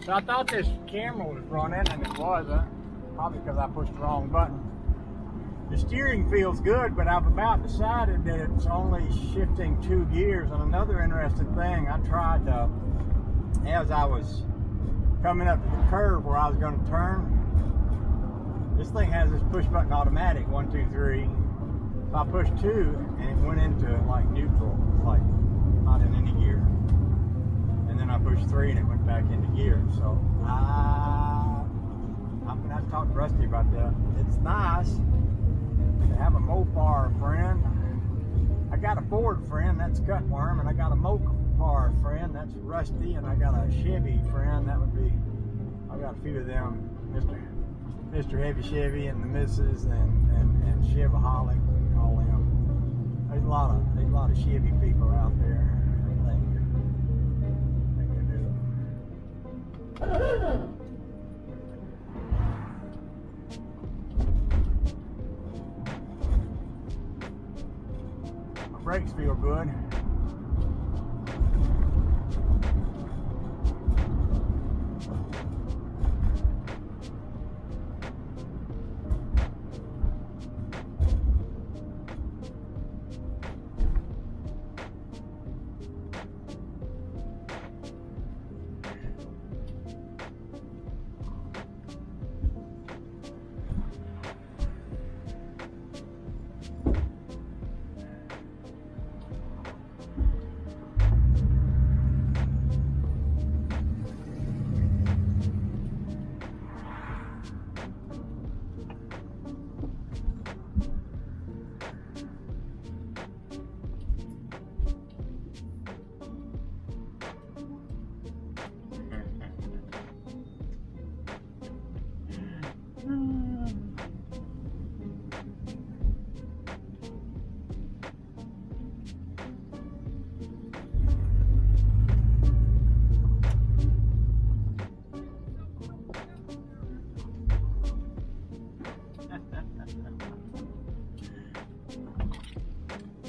So I thought this camera was running, and it wasn't. Probably because I pushed the wrong button. The steering feels good, but I've about decided that it's only shifting 2 gears. And another interesting thing, I tried as I was coming up to the curve where I was going to turn, this thing has this push button automatic, 1, 2, 3. So I pushed 2 and it went into like neutral, like not in any gear. And then I pushed 3 and it went back into gear. So I'm gonna have to talk to Rusty about that. It's nice to have a Mopar friend. I got a Ford friend, that's Cutworm, and I got a Mopar friend, that's Rusty, and I got a Chevy friend, that would be, I got a few of them, Mr. Heavy Chevy and the Missus and Chevaholic and all them. There's a lot of Chevy people out there. I think they do. My brakes feel good.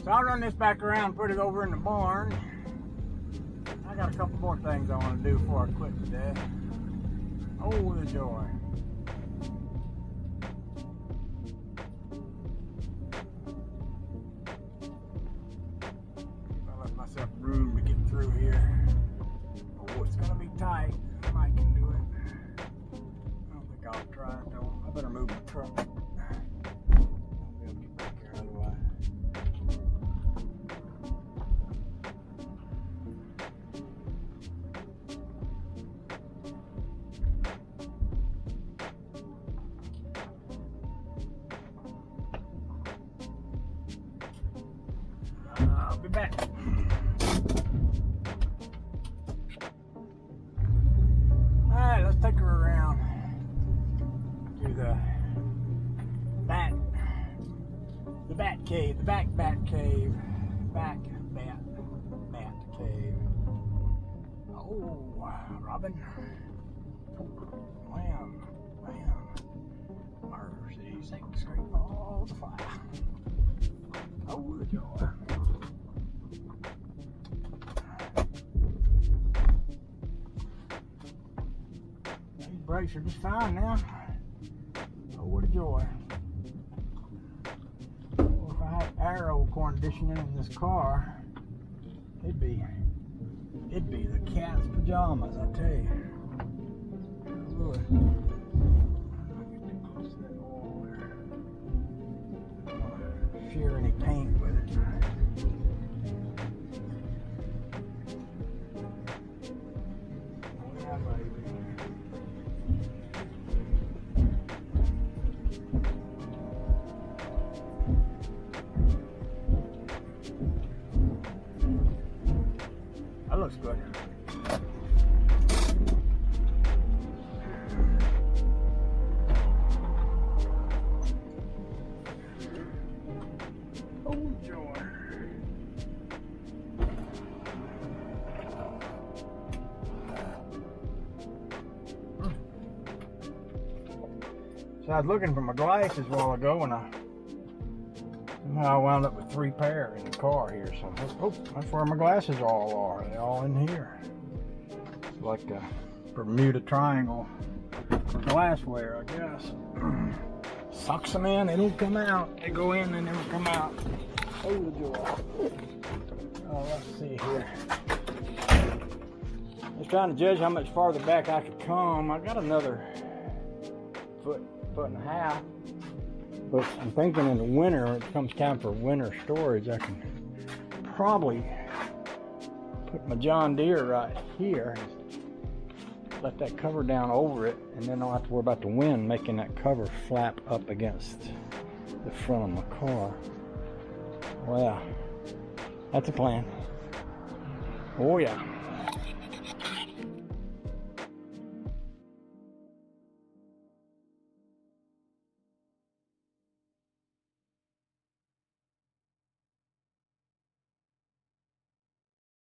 So I'll run this back around, put it over in the barn. I got a couple more things I want to do before I quit today. Oh, the joy. I left myself room to get through here. Oh, it's gonna be tight. Mike can do it. I don't think I'll try it though. I better move my truck. I'll be able to get back here otherwise. I'll be back. Alright, let's take her around to the bat cave, the back bat cave. Back bat cave. Oh, Robin. Wham, wham. Mercy, sakes, great balls of fire. Oh, the joy. These brakes are just fine now. Oh, what a joy. Well, if I had aero conditioning in this car, it'd be the cat's pajamas, I tell you. Look. Share any paint with it. Oh, yeah, baby. That looks good. Oh, joy. So I was looking for my glasses a while ago, and somehow I wound up with 3 pair in the car here. So that's where my glasses all are. They're all in here. It's like Bermuda Triangle glassware, I guess. Sucks them in, they don't come out. They go in, they never come out. Oh, the joy. Oh, let's see here. Just trying to judge how much farther back I could come. I got another foot and a half. But I'm thinking in the winter, when it comes time for winter storage, I can probably put my John Deere right here. Let that cover down over it, and then I don't have to worry about the wind making that cover flap up against the front of my car. Well, that's a plan. Oh yeah.